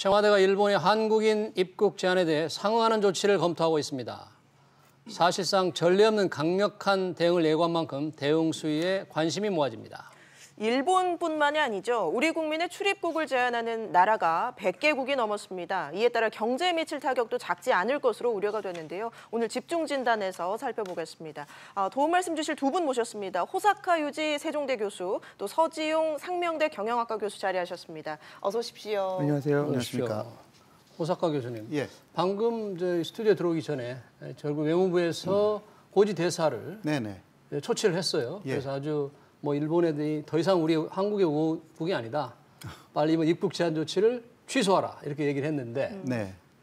청와대가 일본의 한국인 입국 제한에 대해 상응하는 조치를 검토하고 있습니다. 사실상 전례 없는 강력한 대응을 예고한 만큼 대응 수위에 관심이 모아집니다. 일본뿐만이 아니죠. 우리 국민의 출입국을 제한하는 나라가 100개국이 넘었습니다. 이에 따라 경제에 미칠 타격도 작지 않을 것으로 우려가 되는데요. 오늘 집중진단에서 살펴보겠습니다. 도움 말씀 주실 두 분 모셨습니다. 호사카 유지 세종대 교수, 또 서지용 상명대 경영학과 교수 자리하셨습니다. 어서 오십시오. 안녕하세요. 안녕하십니까. 호사카 교수님. 예. 방금 저희 스튜디오 들어오기 전에 결국 외무부에서 고지 대사를 초치를 했어요. 예. 그래서 아주 일본 애들이 더 이상 우리 한국의 우국이 아니다. 빨리 이번 입국 제한 조치를 취소하라 이렇게 얘기를 했는데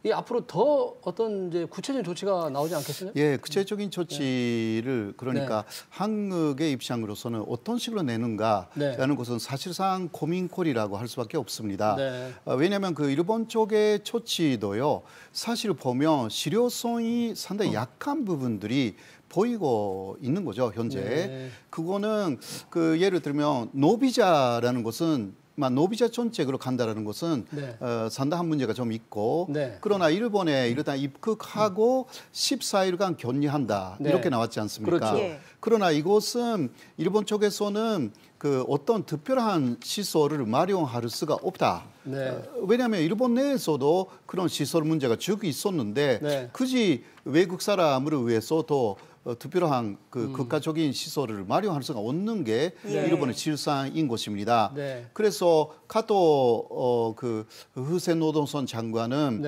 이 앞으로 더 어떤 이제 구체적인 조치가 나오지 않겠어요? 예, 구체적인 조치를 그러니까 한국의 입장으로서는 어떤 식으로 내는가라는 것은 사실상 고민거리라고 할 수밖에 없습니다. 왜냐하면 그 일본 쪽의 조치도요, 사실 보면 실효성이 상당히 약한 부분들이 보이고 있는 거죠, 현재. 그거는 그 예를 들면 노비자라는 것은 노비자 정책으로 간다라는 것은 상당한 문제가 좀 있고 그러나 일본에 일단 입국하고 14일간 격리한다 이렇게 나왔지 않습니까? 그렇죠. 그러나 이것은 일본 쪽에서는 그 어떤 특별한 시설을 마련할 수가 없다. 왜냐하면 일본 내에서도 그런 시설 문제가 쭉 있었는데 굳이 외국 사람을 위해서도 특별한 그 국가적인 시설을 마련할 수가 없는 게 일본의 실상인 것입니다. 그래서 카토 그 후세 노동선 장관은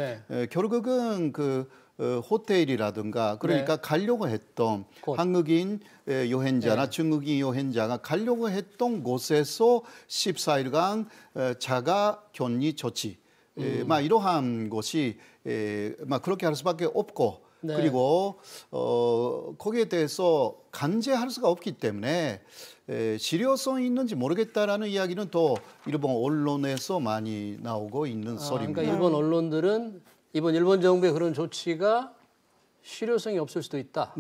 결국은 그 호텔이라든가 그러니까 가려고 했던 한국인 여행자나 중국인 여행자가 가려고 했던 곳에서 14일간 자가 격리 조치, 이러한 것이 그렇게 할 수밖에 없고. 그리고 거기에 대해서 간제할 수가 없기 때문에 실효성이 있는지 모르겠다라는 이야기는 또 일본 언론에서 많이 나오고 있는 썰입니다. 그러니까 일본 언론들은 이번 일본 정부의 그런 조치가 실효성이 없을 수도 있다.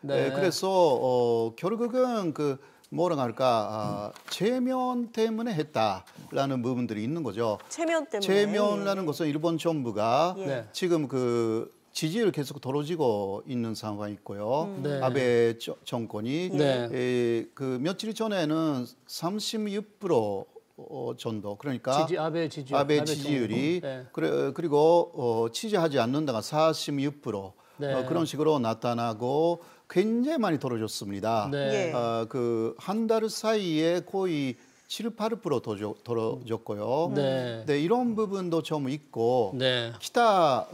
그래서 결국은 그 뭐라 할까 체면 때문에 했다라는 부분들이 있는 거죠. 체면 때문에. 체면이라는 것은 일본 정부가 지금 그 지지율 계속 떨어지고 있는 상황이 있고요. 아베 정권이 그 며칠 전에는 36% 정도 그러니까 아베 지지율이 그리고 지지하지 않는다가 46% 그런 식으로 나타나고 굉장히 많이 떨어졌습니다. 그 한 달 사이에 거의 7, 8% 떨어졌고요. 이런 부분도 좀 있고 기타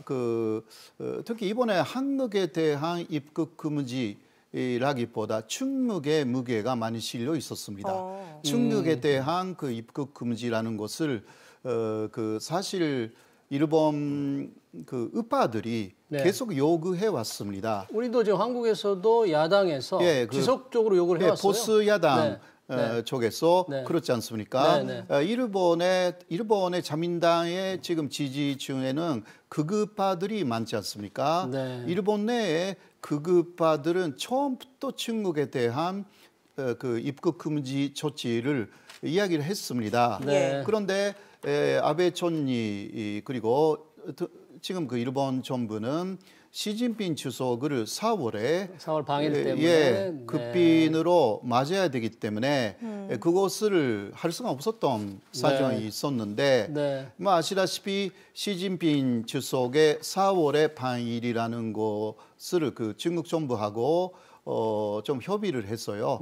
특히 이번에 한국에 대한 입국 금지라기보다 중국의 무게가 많이 실려 있었습니다. 중국에 대한 그 입국 금지라는 것을 그 사실 일본 그 우파들이 계속 요구해 왔습니다. 우리도 지금 한국에서도 야당에서 지속적으로 요구를 해왔어요. 보수 야당 쪽에서 그렇지 않습니까? 일본의 자민당의 지금 지지 중에는 극우파들이 많지 않습니까? 일본 내에 극우파들은 처음부터 중국에 대한 그 입국 금지 조치를 이야기를 했습니다. 그런데 아베 총리 그리고 지금 그 일본 정부는 시진핑 주석을 4월 방일 때문에 급빈으로 맞아야 되기 때문에 그것을 할 수가 없었던 사정이 있었는데 아시다시피 시진핑 주석의 4월의 방일이라는 것을 그 중국 정부하고 좀 협의를 했어요.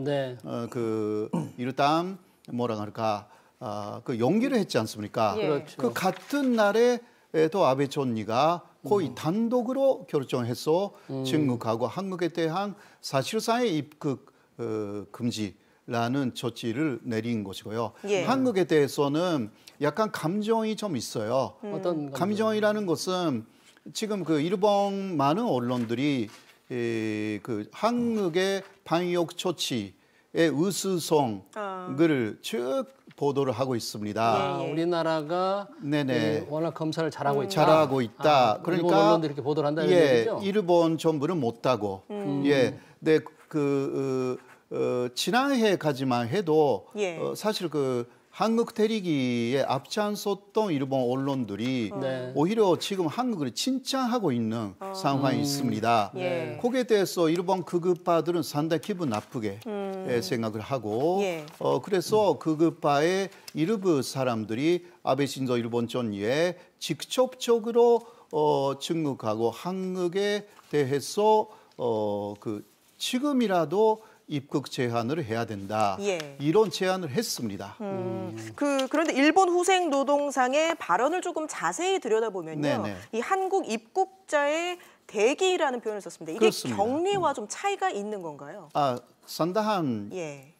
그 일단 뭐라 할까 그 연기를 했지 않습니까? 그 같은 날에 또 아베 총리가 거의 단독으로 결정해서 중국하고 한국에 대한 사실상의 입국 금지라는 조치를 내린 것이고요. 한국에 대해서는 약간 감정이 좀 있어요. 어떤 감정이라는 것은 지금 그 일본 많은 언론들이 그 한국의 방역 조치의 우수성을 쭉 보도를 하고 있습니다. 우리나라가 워낙 검사를 잘하고 있다. 그러니까 일본 언론들이 이렇게 보도를 한다는 얘기죠. 일본 정부는 못하고. 지난해까지만 해도 사실 그 한국 때리기에 앞장섰던 일본 언론들이 오히려 지금 한국을 칭찬하고 있는 상황이 있습니다. 예. 거기에 대해서 일본 극우파들은 상당히 기분 나쁘게 생각을 하고 그래서 극우파의 일부 사람들이 아베 신조 일본 총리에 직접적으로 중국하고 한국에 대해서 지금이라도 입국 제한을 해야 된다. 예. 이런 제안을 했습니다. 그런데 일본 후생 노동상의 발언을 조금 자세히 들여다보면요. 네네. 이 한국 입국자의 대기라는 표현을 썼습니다. 이게 그렇습니다. 격리와 좀 차이가 있는 건가요? 상당한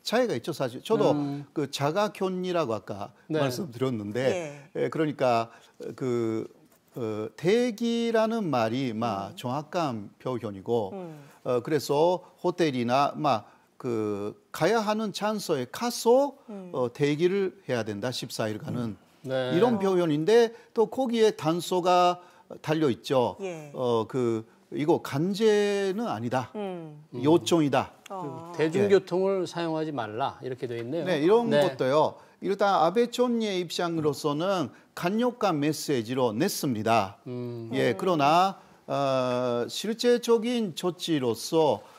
차이가 있죠, 사실. 저도 그 자가격리라고 아까 말씀드렸는데, 그러니까 대기라는 말이 정확한 표현이고, 그래서 호텔이나 가야 하는 장소에 가서 대기를 해야 된다, 14일간은. 이런 표현인데 또 거기에 단서가 달려 있죠. 이거 간제는 아니다. 요청이다. 대중교통을 사용하지 말라 이렇게 되어 있네요. 네, 이런 것도요. 일단 아베 총리의 입장으로서는 강력한 메시지로 냈습니다. 그러나 실제적인 조치로서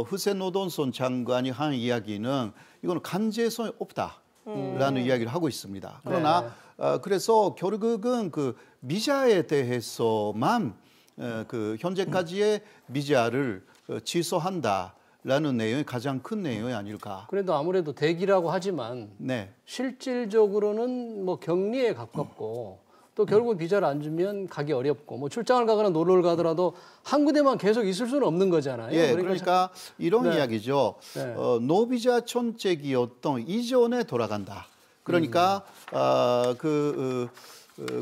후세 노동선 장관이 한 이야기는 이거는 간제성이 없다라는 이야기를 하고 있습니다. 그러나 그래서 결국은 그 비자에 대해서만 현재까지의 비자를 취소한다라는 내용이 가장 큰 내용이 아닐까. 그래도 아무래도 대기라고 하지만 실질적으로는 뭐 격리에 가깝고 또 결국 비자를 안 주면 가기 어렵고 뭐 출장을 가거나 놀러를 가더라도 한 군데만 계속 있을 수는 없는 거잖아요. 그러니까 이런 이야기죠. 노비자 정책이었던 이전에 돌아간다. 그러니까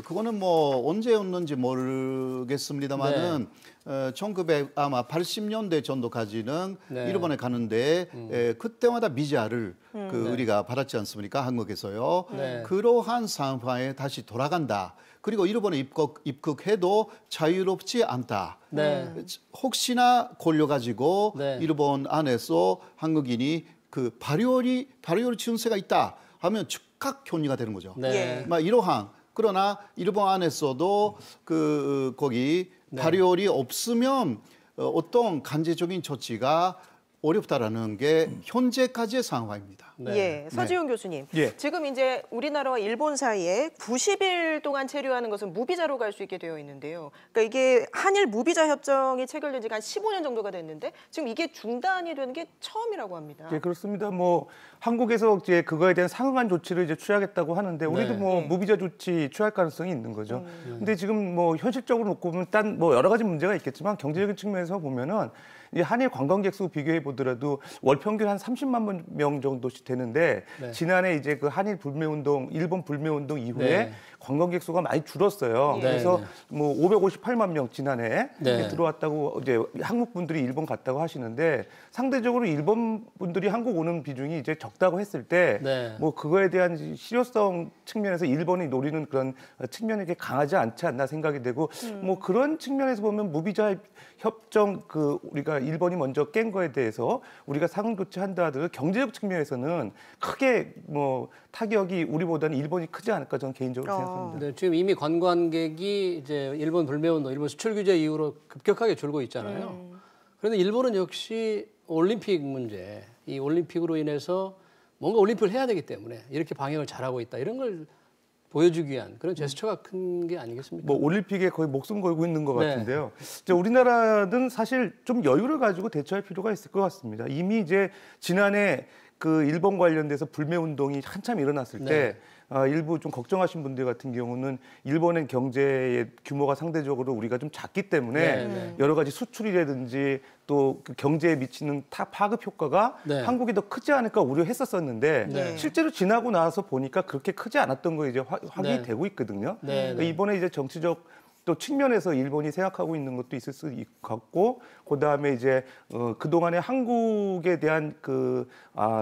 그거는 뭐 언제였는지 모르겠습니다만은 1980년대 정도까지는 일본에 가는데 그때마다 비자를 우리가 받았지 않습니까? 한국에서요. 그러한 상황에 다시 돌아간다. 그리고 일본에 입국해도 자유롭지 않다. 혹시나 걸려가지고 일본 안에서 한국인이 그 발효리 증세가 있다 하면 즉각 격리가 되는 거죠. 이러한 그러나 일본 안에서도 거기 발효리 없으면 어떤 간제적인 조치가 어렵다라는 게 현재까지의 상황입니다. 서지훈 교수님. 지금 이제 우리나라와 일본 사이에 90일 동안 체류하는 것은 무비자로 갈 수 있게 되어 있는데요. 그러니까 이게 한일 무비자 협정이 체결된 지가 한 15년 정도가 됐는데 지금 이게 중단이 되는 게 처음이라고 합니다. 그렇습니다. 뭐 한국에서 이제 그거에 대한 상응한 조치를 이제 취하겠다고 하는데 우리도 무비자 조치 취할 가능성이 있는 거죠. 근데 지금 뭐 현실적으로 놓고 보면 딴 뭐 여러 가지 문제가 있겠지만 경제적인 측면에서 보면은 이 한일 관광객 수 비교해 보더라도 월 평균 한 30만 명 정도씩 되는데 지난해 이제 그 한일 불매운동, 일본 불매운동 이후에 관광객 수가 많이 줄었어요. 그래서 뭐 558만 명 지난해 들어왔다고 이제 한국 분들이 일본 갔다고 하시는데 상대적으로 일본 분들이 한국 오는 비중이 이제 적다고 했을 때 뭐 그거에 대한 실효성 측면에서 일본이 노리는 그런 측면이 이렇게 강하지 않지 않나 생각이 되고 뭐 그런 측면에서 보면 무비자 협정 우리가 일본이 먼저 깬 거에 대해서 우리가 상응 조치한다 하더라도 경제적 측면에서는 크게 뭐 타격이 우리보다는 일본이 크지 않을까 저는 개인적으로 생각합니다. 지금 이미 관광객이 이제 일본 불매운동, 일본 수출 규제 이후로 급격하게 줄고 있잖아요. 그런데 일본은 역시 올림픽 문제, 이 올림픽으로 인해서 뭔가 올림픽을 해야 되기 때문에 이렇게 방역을 잘하고 있다 이런 걸 보여주기 위한 그런 제스처가 큰 게 아니겠습니까? 뭐 올림픽에 거의 목숨 걸고 있는 것 같은데요. 우리나라는 사실 좀 여유를 가지고 대처할 필요가 있을 것 같습니다. 이미 이제 지난해 그 일본 관련돼서 불매운동이 한참 일어났을 때 일부 좀 걱정하신 분들 같은 경우는 일본의 경제의 규모가 상대적으로 우리가 좀 작기 때문에 여러 가지 수출이라든지 또 그 경제에 미치는 파급 효과가 한국이 더 크지 않을까 우려했었었는데 실제로 지나고 나서 보니까 그렇게 크지 않았던 거 이제 확인이 되고 있거든요. 이번에 이제 정치적 또 측면에서 일본이 생각하고 있는 것도 있을 수 같고 그다음에 이제 그동안에 한국에 대한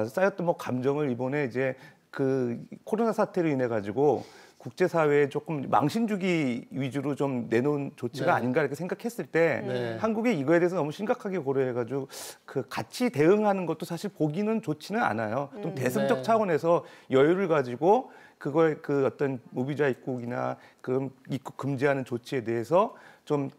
쌓였던 뭐 감정을 이번에 이제 그 코로나 사태로 인해 가지고 국제사회에 조금 망신주기 위주로 좀 내놓은 조치가 아닌가 이렇게 생각했을 때 한국이 이거에 대해서 너무 심각하게 고려해가지고 그 같이 대응하는 것도 사실 보기는 좋지는 않아요. 좀 대승적 차원에서 여유를 가지고 그거의 그 어떤 무비자 입국이나 그 입국 금지하는 조치에 대해서 좀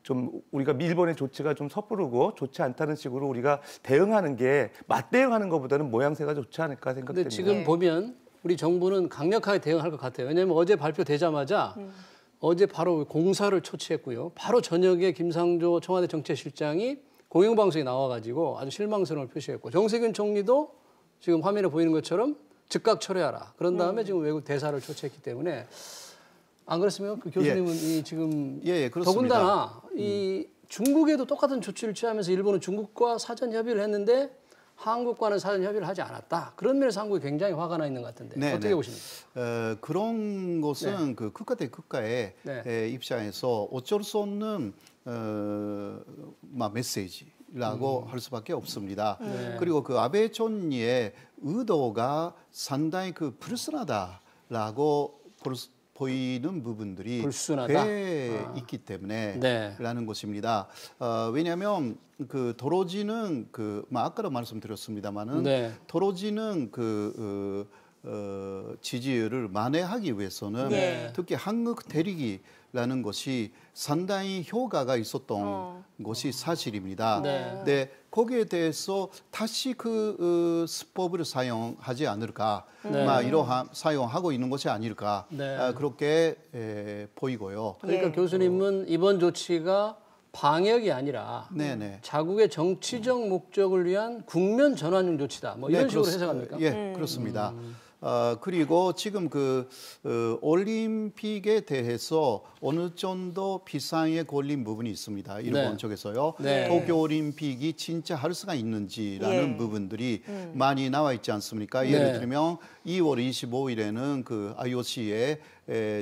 좀 우리가 일본의 조치가 좀 섣부르고 좋지 않다는 식으로 우리가 대응하는 게 맞대응하는 것보다는 모양새가 좋지 않을까 생각됩니다. 근데 지금 보면 우리 정부는 강력하게 대응할 것 같아요. 왜냐하면 어제 발표되자마자 어제 바로 공사를 초치했고요. 바로 저녁에 김상조 청와대 정책실장이 공영방송에 나와가지고 아주 실망스러움을 표시했고 정세균 총리도 지금 화면에 보이는 것처럼 즉각 철회하라. 그런 다음에 지금 외국 대사를 초치했기 때문에 안 그렇습니까? 그 교수님은 이 지금 더군다나 이 중국에도 똑같은 조치를 취하면서 일본은 중국과 사전 협의를 했는데 한국과는 사전 협의를 하지 않았다. 그런 면에서 한국이 굉장히 화가 나 있는 것 같은데 어떻게 보십니까? 그런 것은 그 국가 대 국가의 입장에서 어쩔 수 없는 메시지라고 할 수밖에 없습니다. 그리고 그 아베 총리의 의도가 상당히 그 불순하다라고 보이는 부분들이 꽤 있기 때문에라는 것입니다. 왜냐하면 그 도로지는 아까도 말씀드렸습니다만은 도로지는 지지율을 만회하기 위해서는 특히 한국 대리기라는 것이 상당히 효과가 있었던 것이 사실입니다. 네, 거기에 대해서 다시 그 수법을 사용하지 않을까, 이러한 사용하고 있는 것이 아닐까 그렇게 보이고요. 그러니까 교수님은 이번 조치가 방역이 아니라 자국의 정치적 목적을 위한 국면 전환용 조치다. 뭐 이런 식으로 해석합니까? 예, 그렇습니다. 그리고 지금 올림픽에 대해서 어느 정도 비상에 걸린 부분이 있습니다. 일본 쪽에서요. 도쿄 올림픽이 진짜 할 수가 있는지라는 부분들이 많이 나와 있지 않습니까? 예를 들면 2월 25일에는 그 IOC의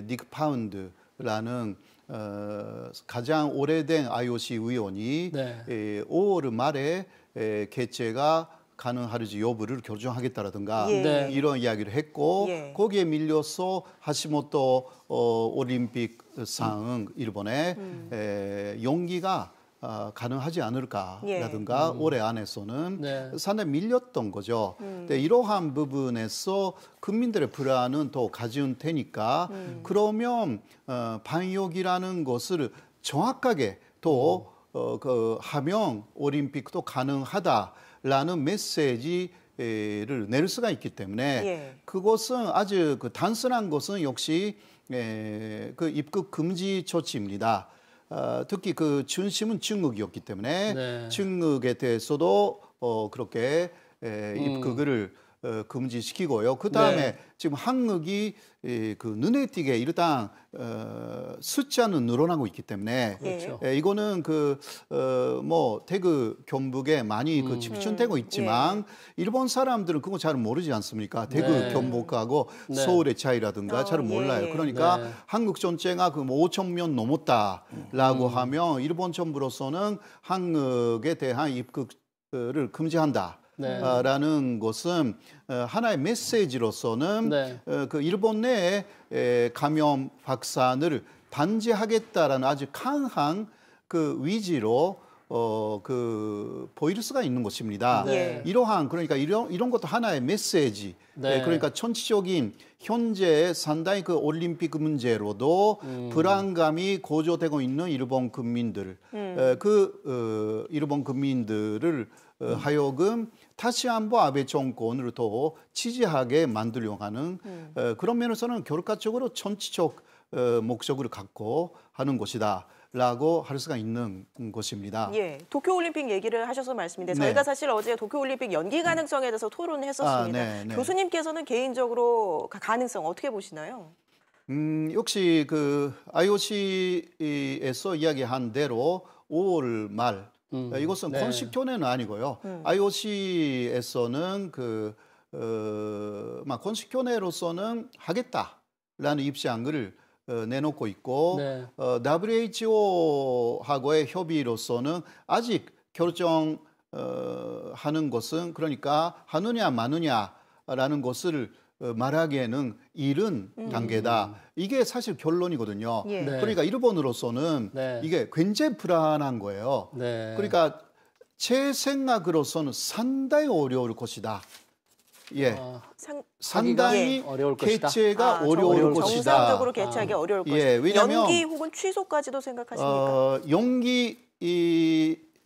닉 파운드라는 가장 오래된 IOC 의원이 5월 말에 개최가 가능할지 여부를 결정하겠다라든가 이런 이야기를 했고 거기에 밀려서 하시모토 올림픽상 일본의 연기가 가능하지 않을까라든가 올해 안에서는 상당히 밀렸던 거죠. 근데 이러한 부분에서 국민들의 불안은 더 가지운 테니까 그러면 방역이라는 것을 정확하게 또 하면 올림픽도 가능하다. 라는 메시지를 낼 수가 있기 때문에 그것은 아주 단순한 것은 역시 그 입국 금지 조치입니다. 특히 그 중심은 중국이었기 때문에 중국에 대해서도 그렇게 입국을 금지시키고요. 그 다음에 지금 한국이 그 눈에 띄게 일단 숫자는 늘어나고 있기 때문에 이거는 대구 경북에 많이 집중되고 있지만 일본 사람들은 그거 잘 모르지 않습니까? 대구 경북하고 서울의 차이라든가 잘 몰라요. 그러니까 한국 전체가 5천 명 넘었다라고 하면 일본 정부로서는 한국에 대한 입국을 금지한다. 라는 것은 하나의 메시지로서는 그 일본 내에 감염 확산을 단죄하겠다라는 아주 강한 그 위지로 보일 수가 있는 것입니다. 이러한 그러니까 이런 것도 하나의 메시지. 그러니까 전체적인 현재 상당히 그 올림픽 문제로도 불안감이 고조되고 있는 일본 국민들, 일본 국민들을 하여금 다시 한번 아베 정권을 더 지지하게 만들려고 하는 그런 면에서는 결과적으로 정치적 목적을 갖고 하는 것이다. 라고 할 수가 있는 것입니다. 도쿄올림픽 얘기를 하셔서 말씀인데 저희가 사실 어제 도쿄올림픽 연기 가능성에 대해서 토론했었습니다. 교수님께서는 개인적으로 가능성 어떻게 보시나요? 역시 그 IOC에서 이야기한 대로 5월 말 이것은 공식 견해는 아니고요. IOC에서는 공식 견해로서는 하겠다라는 입장을 내놓고 있고 WHO하고의 협의로서는 아직 결정하는 것은 그러니까 하느냐 마느냐라는 것을 말하기에는 이른 단계다. 이게 사실 결론이거든요. 예. 네. 그러니까 일본으로서는 네. 이게 굉장히 불안한 거예요. 네. 그러니까 제 생각으로서는 상당히 어려울 것이다. 예, 상당히 어려울 것이다. 개최가 어려울 것이다. 정상적으로 개최하기 어려울 것이다. 예, 왜냐면 연기 혹은 취소까지도 생각하십니까? 연기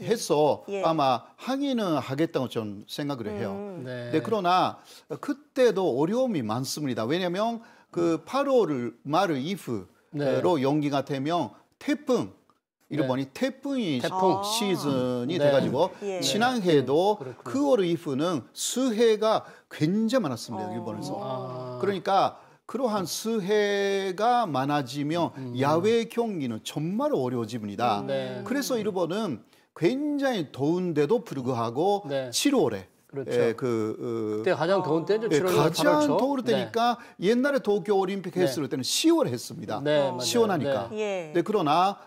해서 예. 아마 항의는 하겠다고 저는 생각을 해요. 네. 네, 그러나 그때도 어려움이 많습니다. 왜냐하면 그 8월 말 이후로 네. 연기가 되면 태풍 일본이 태풍이 태풍. 시즌이 네. 돼가지고 예. 지난해에도 그렇군요. 9월 이후는 수해가 굉장히 많았습니다. 일본에서. 아. 그러니까 그러한 수해가 많아지면 야외 경기는 정말 어려워집니다. 네. 그래서 일본은 굉장히 더운데도 불구하고 네. 7월에 그렇죠. 그때 가장 더운 때죠. 7월, 가장 8월 초. 더울 때니까 옛날에 도쿄 올림픽 했을 때는 10월에 했습니다. 네, 맞아요. 시원하니까. 네. 네, 그러나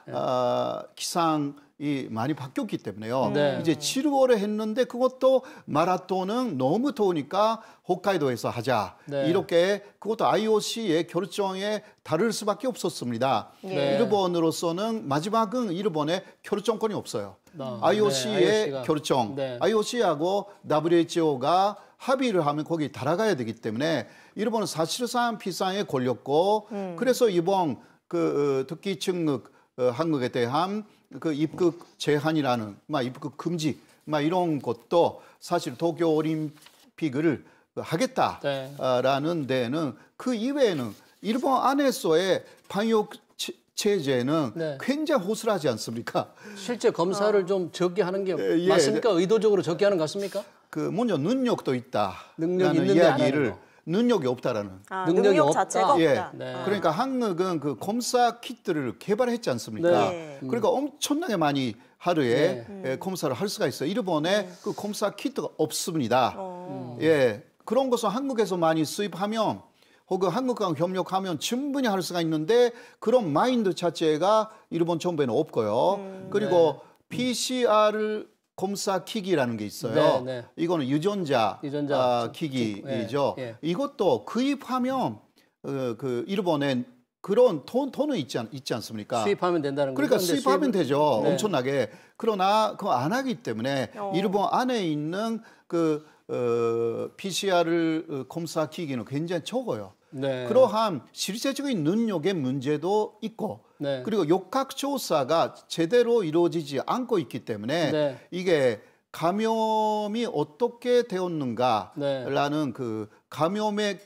기상이 많이 바뀌었기 때문에요. 네. 이제 7월에 했는데 그것도 마라톤은 너무 더우니까 홋카이도에서 하자. 네. 이렇게 그것도 IOC의 결정에 다를 수밖에 없었습니다. 네. 일본으로서는 마지막은 일본에 결정권이 없어요. IOC의 네, IOC가. 결정, 네. IOC하고 WHO가 합의를 하면 거기 달아가야 되기 때문에 일본은 사실상 비상에 걸렸고 그래서 이번 그 특히 중국 한국에 대한 그 입국 제한이라는 막 입국 금지 막 이런 것도 사실 도쿄 올림픽을 하겠다라는 데는 그 이외에는 일본 안에서의 방역 체제는 네. 굉장히 호술하지 않습니까? 실제 검사를 좀 적게 하는 게 예. 맞습니까? 의도적으로 적게 하는 것 같습니까? 그 먼저 능력도 있다. 능력이 라는 있는데 안 하는 이야기를 거. 능력이 없다라는. 능력이 능력 없다. 자체가 예. 없다. 네. 그러니까 한국은 그 검사 키트를 개발했지 않습니까? 네. 그러니까 엄청나게 많이 하루에 검사를 할 수가 있어요. 일본에 그 검사 키트가 없습니다. 예. 그런 것은 한국에서 많이 수입하면 혹은 한국과 협력하면 충분히 할 수가 있는데 그런 마인드 자체가 일본 정부에는 없고요. 그리고 PCR 검사 기기라는 게 있어요. 네, 네. 이거는 유전자 기기이죠. 예. 이것도 구입하면 그 일본에 그런 돈은 있지 않습니까? 수입하면 된다는 거죠. 그러니까 수입하면 되죠. 네. 엄청나게. 그러나 그거 안 하기 때문에 일본 안에 있는 그 PCR 검사 기기는 굉장히 적어요. 네. 그러한 실제적인 능력의 문제도 있고 네. 그리고 역학조사가 제대로 이루어지지 않고 있기 때문에 네. 이게 감염이 어떻게 되었는가라는 그 감염의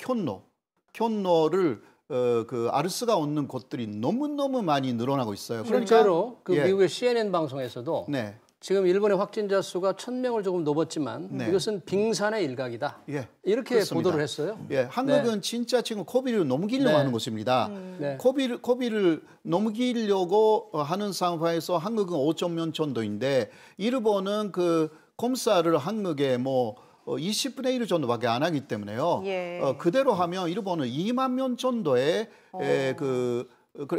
경로를 그 알 수가 없는 것들이 너무너무 많이 늘어나고 있어요. 실제로 그 예. 미국의 CNN 방송에서도 네. 지금 일본의 확진자 수가 1,000명을 조금 넘었지만 네. 이것은 빙산의 일각이다. 예. 이렇게 그렇습니다. 보도를 했어요. 예, 한국은 진짜 지금 코비를 넘기려고 네. 하는 것입니다. 네. 코비를 넘기려고 하는 상황에서 한국은 5.명 정도인데 일본은 그 검사를 한국에 뭐 20분의 1 정도밖에 안 하기 때문에요. 예. 그대로 하면 일본은 2만 명 정도의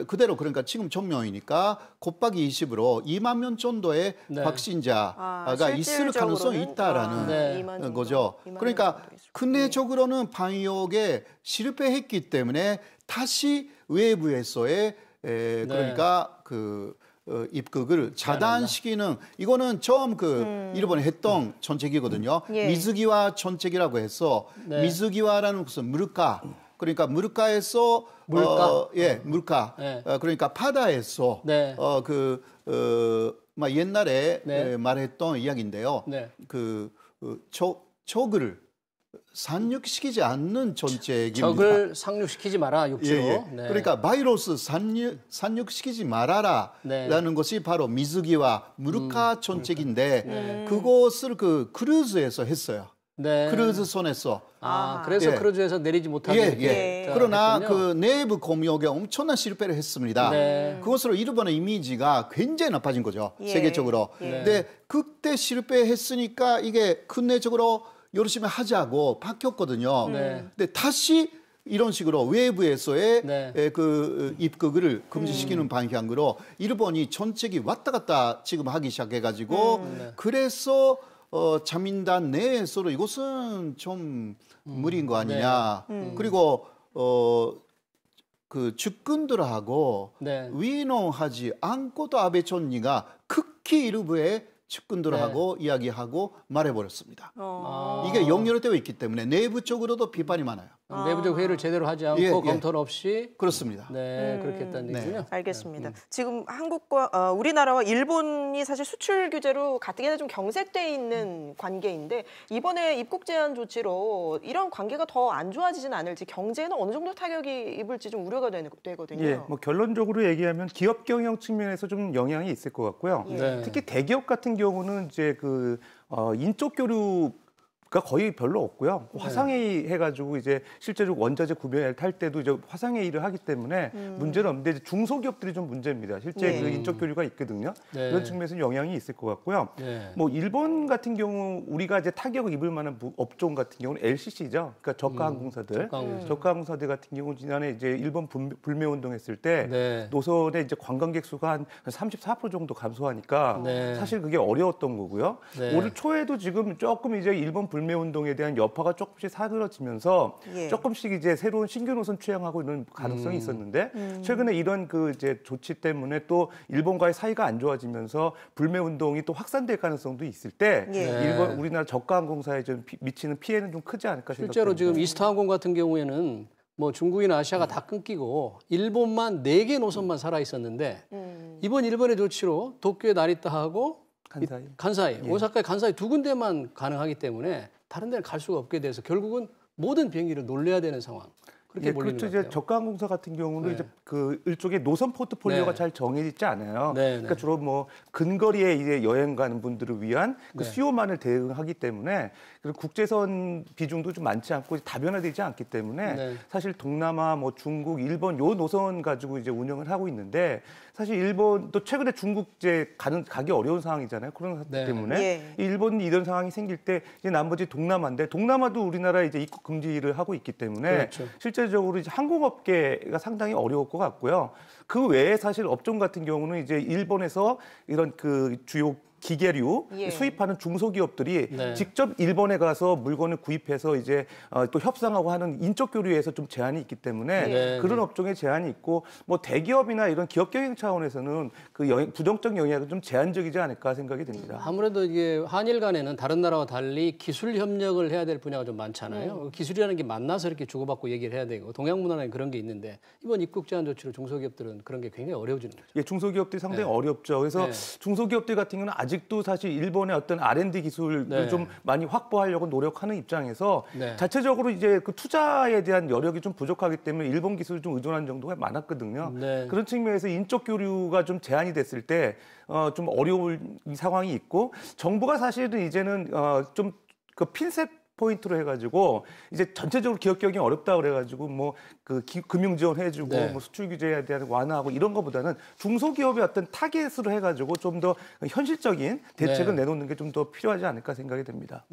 그대로 그러니까 지금 1,000명이니까 곱하기 20으로 2만 명 정도의 네. 확진자가 있을 가능성이 있다라는 네. 2만 정도, 거죠. 2만 그러니까 정도 있을 근내적으로는 방역에 실패했기 때문에 다시 외부에서의 그러니까 그 입국을 차단시키는 이거는 처음 그 일본에 했던 정책이거든요. 예. 미즈기와 정책이라고 해서 네. 미즈기와라는 것은 물가 그러니까 물가에서 물가? 물가 네. 그러니까 바다에서 네. 막 옛날에 네. 말했던 이야기인데요. 네. 적을 산육시키지 않는 정책입니다. 적을 상륙시키지 마라 육지로. 예. 네. 그러니까 바이러스 산육시키지 말아라라는 네. 것이 바로 미즈기와 무르카 정책인데 그것을 그 크루즈에서 했어요. 네. 크루즈선에서. 그래서 예. 크루즈에서 내리지 못하게 이렇게 예. 그러나 했군요. 그 내부 공역에 엄청난 실패를 했습니다. 네. 그것으로 일본의 이미지가 굉장히 나빠진 거죠. 예. 세계적으로. 예. 근데 그때 실패했으니까 이게 근내적으로 열심히 하자고 바뀌었거든요. 네. 근데 다시 이런 식으로 외부에서의 네. 그 입국을 금지시키는 방향으로 일본이 정책이 왔다 갔다 지금 하기 시작해가지고 그래서 자민당 내에서도 이것은 좀 무리인 거 아니냐. 그리고 그 측근들하고 네. 위노하지 않고도 아베 총리가 극히 일부의 측근들하고 이야기하고 말해버렸습니다. 이게 연결되어 있기 때문에 내부적으로도 비판이 많아요. 내부적 회의를 제대로 하지 않고 검토를 없이 그렇습니다. 네, 그렇게 했다는 얘기군요. 알겠습니다. 지금 한국과 우리나라와 일본이 사실 수출 규제로 가뜩이나 좀 경색돼 있는 관계인데 이번에 입국 제한 조치로 이런 관계가 더 안 좋아지진 않을지 경제에는 어느 정도 타격이 입을지 좀 우려가 되거든요. 예, 뭐 결론적으로 얘기하면 기업 경영 측면에서 좀 영향이 있을 것 같고요. 네. 특히 대기업 같은 경우는 이제 그 인적 교류 가 거의 별로 없고요. 화상회의 해가지고 이제 실제로 원자재 구매를 탈 때도 이제 화상회의를 하기 때문에 문제는 없는데 이제 중소기업들이 좀 문제입니다. 실제 그 인적 교류가 있거든요. 네. 그런 측면에서 영향이 있을 것 같고요. 네. 뭐 일본 같은 경우 우리가 이제 타격을 입을 만한 업종 같은 경우는 LCC죠. 그러니까 저가항공사들. 저가항공사들 같은 경우 지난해 이제 일본 불매 운동했을 때 네. 노선에 이제 관광객 수가 한 34% 정도 감소하니까 네. 사실 그게 어려웠던 거고요. 네. 올 초에도 지금 조금 이제 일본 불매 운동에 대한 여파가 조금씩 사그러지면서 조금씩 이제 새로운 신규 노선 취향하고 있는 가능성이 있었는데 최근에 이런 그 이제 조치 때문에 또 일본과의 사이가 안 좋아지면서 불매 운동이 또 확산될 가능성도 있을 때 일본 우리나라 저가항공사에 좀 미치는 피해는 좀 크지 않을까 생각합니다. 실제로 지금 이스타항공 같은 경우에는 뭐 중국이나 아시아가 다 끊기고 일본만 4개 노선만 살아 있었는데 이번 일본의 조치로 도쿄에 나리타하고 간사이, 오사카의 간사이 2군데만 가능하기 때문에 다른 데는 갈 수가 없게 돼서 결국은 모든 비행기를 놀려야 되는 상황. 그렇게 몰리는 그렇죠. 것 같아요. 이제 저가항공사 같은 경우는 이제 그 일종의 노선 포트폴리오가 잘 정해져 있지 않아요. 그러니까 주로 뭐 근거리에 이제 여행 가는 분들을 위한 그 수요만을 대응하기 때문에 그리고 국제선 비중도 좀 많지 않고 다변화되지 않기 때문에 사실 동남아, 뭐 중국, 일본 요 노선 가지고 이제 운영을 하고 있는데 사실 일본도 최근에 중국 이제 가기 어려운 상황이잖아요. 코로나 사태 때문에 일본이 이런 상황이 생길 때 이제 나머지 동남아인데 동남아도 우리나라 이제 입국 금지를 하고 있기 때문에 실제적으로 이제 항공업계가 상당히 어려울 것 같고요. 그 외에 사실 업종 같은 경우는 이제 일본에서 이런 그 주요 기계류 수입하는 중소기업들이 직접 일본에 가서 물건을 구입해서 이제 또 협상하고 하는 인적 교류에서 좀 제한이 있기 때문에 그런 업종에 제한이 있고 뭐 대기업이나 이런 기업 경영 차원에서는 그 부정적 영향은 좀 제한적이지 않을까 생각이 듭니다. 아무래도 이게 한일 간에는 다른 나라와 달리 기술 협력을 해야 될 분야가 좀 많잖아요. 기술이라는 게 만나서 이렇게 주고받고 얘기를 해야 되고 동양 문화는 그런 게 있는데 이번 입국 제한 조치로 중소기업들은 그런 게 굉장히 어려워지는 거죠. 예, 중소기업들이 상당히 어렵죠. 그래서 중소기업들 같은 경우는 아직도 사실 일본의 어떤 R&D 기술을 좀 많이 확보하려고 노력하는 입장에서 자체적으로 이제 그 투자에 대한 여력이 좀 부족하기 때문에 일본 기술을 좀 의존하는 정도가 많았거든요. 그런 측면에서 인적 교류가 좀 제한이 됐을 때 좀 어려운 상황이 있고 정부가 사실은 이제는 좀 그 핀셋 포인트로 해가지고 이제 전체적으로 기업 경영이 어렵다 그래가지고 뭐 그 금융 지원 해주고 뭐 수출 규제에 대한 완화하고 이런 것보다는 중소기업의 어떤 타겟으로 해가지고 좀 더 현실적인 대책을 내놓는 게 좀 더 필요하지 않을까 생각이 됩니다.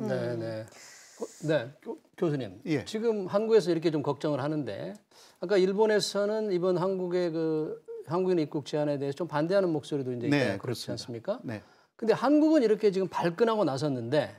교수님. 지금 한국에서 이렇게 좀 걱정을 하는데 아까 일본에서는 이번 한국의 그 한국인 입국 제한에 대해서 좀 반대하는 목소리도 이제 있고 그렇지 않습니까? 근데 한국은 이렇게 지금 발끈하고 나섰는데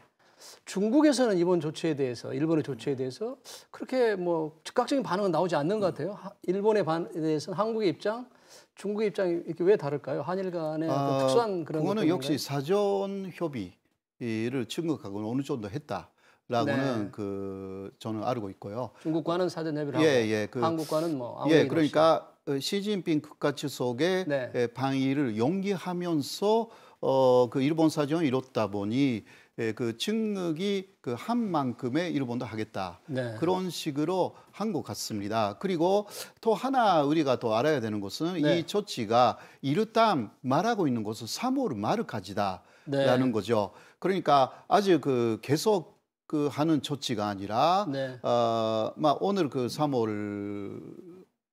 중국에서는 이번 조치에 대해서 일본의 조치에 대해서 그렇게 뭐 즉각적인 반응은 나오지 않는 것 같아요. 일본의 반응에 대해서는 한국의 입장, 중국의 입장이 이렇게 왜 다를까요? 한일 간의 어떤 특수한 그런 그거는 역시 사전 협의를 중국하고는 어느 정도 했다라고는 그 저는 알고 있고요. 중국과는 사전 협의를 하고 한국과는 뭐 아무 얘기도 그러니까 시진핑 국가주석의 방위를 연기하면서 그 일본 사정이 이렇다 보니 그 중국이 그 한 만큼의 일본도 하겠다. 그런 식으로 한 것 같습니다. 그리고 또 하나 우리가 더 알아야 되는 것은 이 조치가 이르담 말하고 있는 것은 3월 말까지다라는 거죠. 그러니까 아직 그 계속 그 하는 조치가 아니라 오늘 그 3월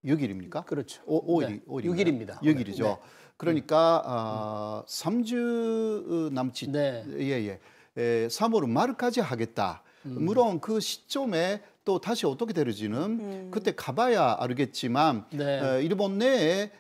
6일입니까? 그렇죠. 5일이 6일입니다. 6일이죠. 그러니까 3주 남짓 3월 말까지 하겠다. 물론 그 시점에 또 다시 어떻게 되는지는 그때 가봐야 알겠지만 일본 내에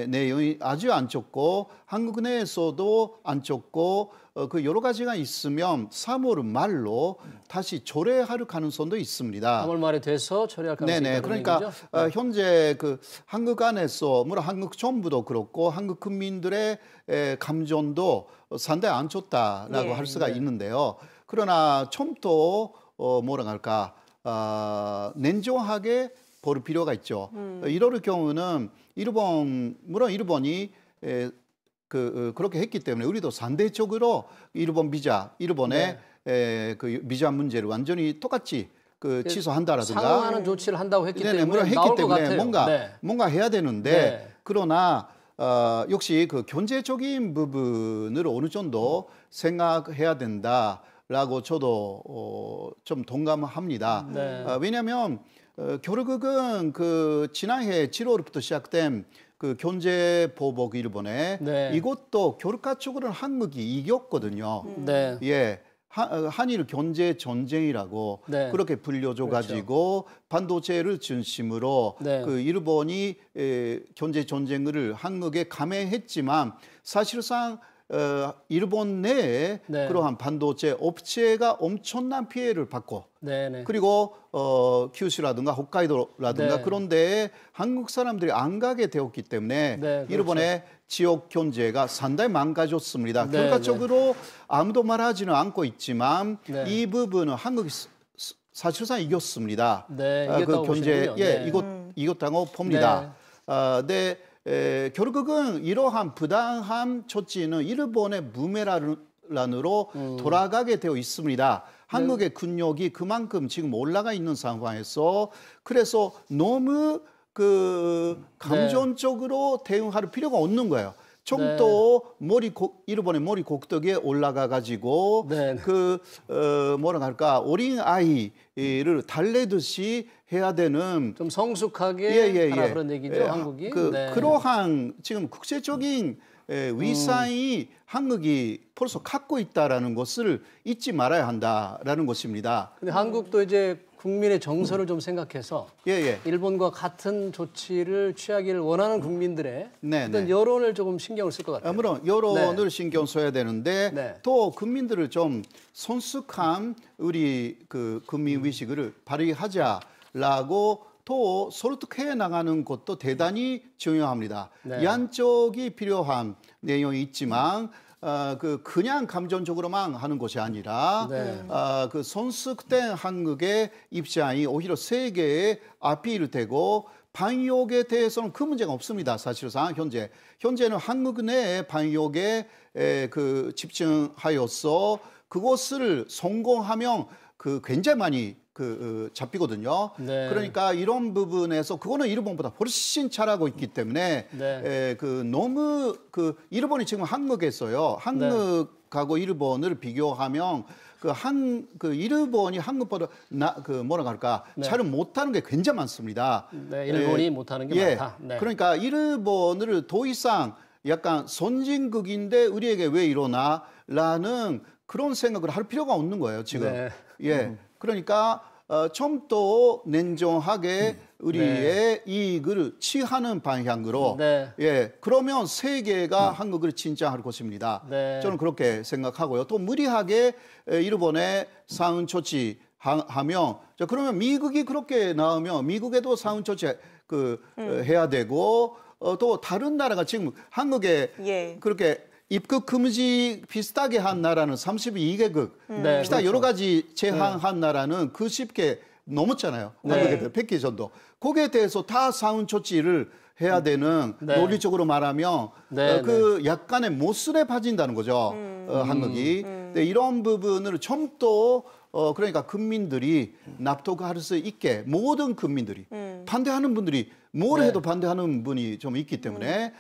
내용이 아주 안 좋고 한국 내에서도 안 좋고 그 여러 가지가 있으면 3월 말로 다시 조례할 가능성도 있습니다. 3월 말에 돼서 조례할 가능성이 있다는 그러니까 얘기죠? 현재 그 한국 안에서 물론 한국 정부도 그렇고 한국 국민들의 감정도 상당히 안 좋다라고 할 수가 있는데요. 그러나 좀 더 뭐라 할까 냉정하게 볼 필요가 있죠. 이럴 경우는 물론 일본이 그렇게 했기 때문에 우리도 상대적으로 일본의 그 비자 문제를 완전히 똑같이 취소한다라든가 상응하는 조치를 한다고 했기 때문에 물론 했기 나올 것 때문에 같아요. 뭔가 해야 되는데 그러나 역시 그 경제적인 부분을 어느 정도 생각해야 된다라고 저도 좀 동감합니다. 왜냐하면 결국은 그 지난해 7월부터 시작된 그 경제 보복 일본에 이것도 결과적으로는 한국이 이겼거든요. 한일 경제 전쟁이라고 그렇게 불려져 가지고 반도체를 중심으로 그 일본이 경제 전쟁을 한국에 감행했지만 사실상 일본 내에 그러한 반도체 업체가 엄청난 피해를 받고 그리고 규슈라든가 홋카이도라든가 그런 데에 한국 사람들이 안 가게 되었기 때문에 일본의 지역 경제가 상당히 망가졌습니다. 결과적으로 아무도 말하지는 않고 있지만 이 부분은 한국이 사실상 이겼습니다. 그 경제 이겼다고 봅니다. 결국은 이러한 부당한 조치는 일본의 부메랑으로 돌아가게 되어 있습니다. 한국의 군력이 그만큼 지금 올라가 있는 상황에서 그래서 너무 그 감정적으로 대응할 필요가 없는 거예요. 좀 더 일본의 머리 꼭대기에 올라가 가지고 뭐라 할까 어린 아이를 달래듯이 해야 되는 좀 성숙하게 하라 그런 얘기죠. 한국이 그러한 지금 국제적인 위상이 한국이 벌써 갖고 있다라는 것을 잊지 말아야 한다라는 것입니다. 근데 한국도 이제 국민의 정서를 좀 생각해서 일본과 같은 조치를 취하기를 원하는 국민들의 어떤 여론을 조금 신경을 쓸 것 같아요. 물론 여론을 신경 써야 되는데 또 국민들을 좀 성숙한 우리 그 국민 의식을 발휘하자라고 또 설득해 나가는 것도 대단히 중요합니다. 양쪽이 필요한 내용이 있지만 그냥 감정적으로만 하는 것이 아니라 그 성숙된 한국의 입장이 오히려 세계에 아피를 되고 방역에 대해서는 그 문제가 없습니다. 사실상 현재는 한국 내의 방역에 그 집중하여서 그것을 성공하면 그 굉장히 많이 잡히거든요. 그러니까 이런 부분에서 그거는 일본보다 훨씬 잘하고 있기 때문에 너무 일본이 지금 한국에서요. 한국하고 일본을 비교하면 일본이 한국보다 뭐라 할까 잘은 못하는 게 굉장히 많습니다. 일본이 못하는 게 많다. 그러니까 일본을 더 이상 약간 선진국인데 우리에게 왜 이러나라는 그런 생각을 할 필요가 없는 거예요. 지금. 그러니까 좀 더 냉정하게 우리의 이익을 취하는 방향으로 그러면 세계가 한국을 칭찬할 것입니다. 저는 그렇게 생각하고요. 또 무리하게 일본에 상응 조치 하면 그러면 미국이 그렇게 나오면 미국에도 상응 조치 해야 되고 또 다른 나라가 지금 한국에 그렇게 입국 금지 비슷하게 한 나라는 32개국, 비슷한 여러 가지 제한한 나라는 90개 넘었잖아요. 한국에 100개 정도. 거기에 대해서 다 상응 조치를 해야 되는 논리적으로 말하면 그 약간의 모순에 빠진다는 거죠. 한국이. 이런 부분을 좀 더 그러니까 국민들이 납득할 수 있게 모든 국민들이 반대하는 분들이 뭘 해도 반대하는 분이 좀 있기 때문에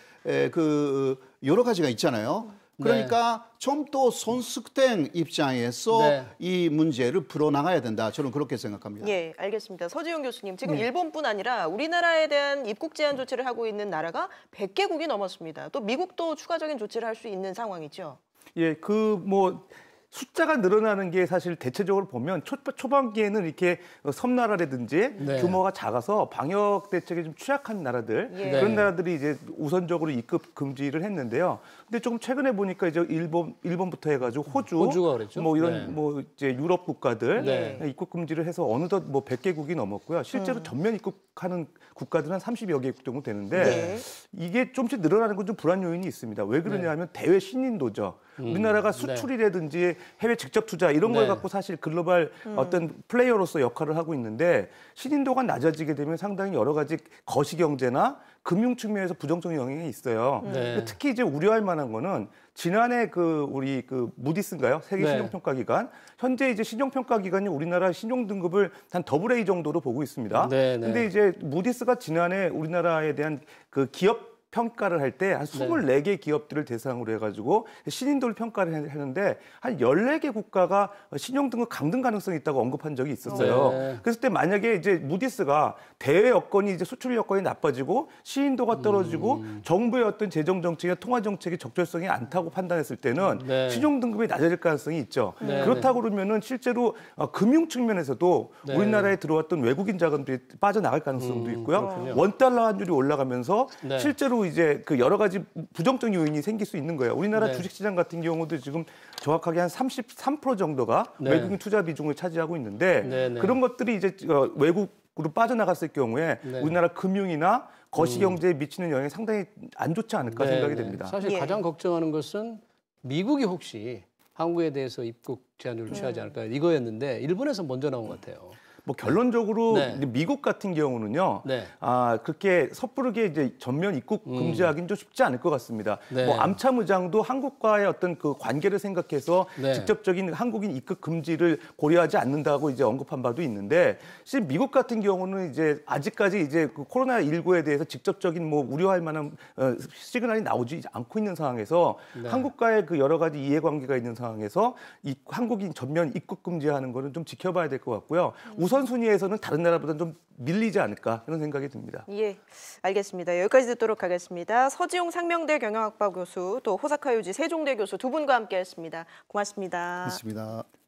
그 여러 가지가 있잖아요. 그러니까 좀 더 성숙된 입장에서 이 문제를 풀어나가야 된다. 저는 그렇게 생각합니다. 알겠습니다. 서지용 교수님, 지금 일본뿐 아니라 우리나라에 대한 입국 제한 조치를 하고 있는 나라가 100개국이 넘었습니다. 또 미국도 추가적인 조치를 할 수 있는 상황이죠. 숫자가 늘어나는 게 사실 대체적으로 보면 초반기에는 이렇게 섬나라라든지 네. 규모가 작아서 방역 대책에 좀 취약한 나라들 그런 나라들이 이제 우선적으로 입국 금지를 했는데요. 근데 조금 최근에 보니까 이제 일본부터 해가지고 호주가 그랬죠? 뭐 이런 뭐 이제 유럽 국가들 입국 금지를 해서 어느덧 뭐 100개국이 넘었고요. 실제로 전면 입국하는 국가들은 한 30여 개국 정도 되는데 이게 좀씩 늘어나는 건 좀 불안 요인이 있습니다. 왜 그러냐면 대외 신인도죠. 우리나라가 수출이라든지 해외 직접 투자 이런 걸 갖고 사실 글로벌 어떤 플레이어로서 역할을 하고 있는데 신인도가 낮아지게 되면 상당히 여러 가지 거시 경제나 금융 측면에서 부정적인 영향이 있어요. 특히 이제 우려할 만한 거는 지난해 우리 무디스인가요? 세계 신용평가기관 현재 이제 신용평가기관이 우리나라 신용 등급을 한 AA 정도로 보고 있습니다. 근데 이제 무디스가 지난해 우리나라에 대한 그 기업 평가를 할 때 한 24개 기업들을 대상으로 해가지고 신인도를 평가를 했는데 한 14개 국가가 신용등급 강등 가능성이 있다고 언급한 적이 있었어요. 그랬을 때 만약에 이제 무디스가 대외 여건이 이제 수출 여건이 나빠지고 신인도가 떨어지고 정부의 어떤 재정 정책이나 통화 정책의 적절성이 않다고 판단했을 때는 신용등급이 낮아질 가능성이 있죠. 그렇다고 그러면은 실제로 금융 측면에서도 우리나라에 들어왔던 외국인 자금들이 빠져나갈 가능성도 있고요. 원달러 환율이 올라가면서 실제로 이제 그 여러 가지 부정적 요인이 생길 수 있는 거예요. 우리나라 주식시장 같은 경우도 지금 정확하게 한 33% 정도가 외국인 투자 비중을 차지하고 있는데 그런 것들이 이제 외국으로 빠져나갔을 경우에 우리나라 금융이나 거시경제에 미치는 영향이 상당히 안 좋지 않을까 생각이 됩니다. 사실 가장 걱정하는 것은 미국이 혹시 한국에 대해서 입국 제한율을 취하지 않을까 이거였는데 일본에서 먼저 나온 것 같아요. 뭐 결론적으로 미국 같은 경우는요, 그렇게 섣부르게 이제 전면 입국 금지하기는 좀 쉽지 않을 것 같습니다. 뭐 암참의장도 한국과의 어떤 그 관계를 생각해서 직접적인 한국인 입국 금지를 고려하지 않는다고 이제 언급한 바도 있는데, 사실 미국 같은 경우는 이제 아직까지 이제 그 코로나19에 대해서 직접적인 뭐 우려할 만한 시그널이 나오지 않고 있는 상황에서 한국과의 그 여러 가지 이해관계가 있는 상황에서 이 한국인 전면 입국 금지하는 거는 좀 지켜봐야 될 것 같고요. 우선순위에서는 다른 나라보다는 좀 밀리지 않을까 이런 생각이 듭니다. 예, 알겠습니다. 여기까지 듣도록 하겠습니다. 서지용 상명대 경영학과 교수, 또 호사카 유지 세종대 교수 두 분과 함께했습니다. 고맙습니다. 고맙습니다.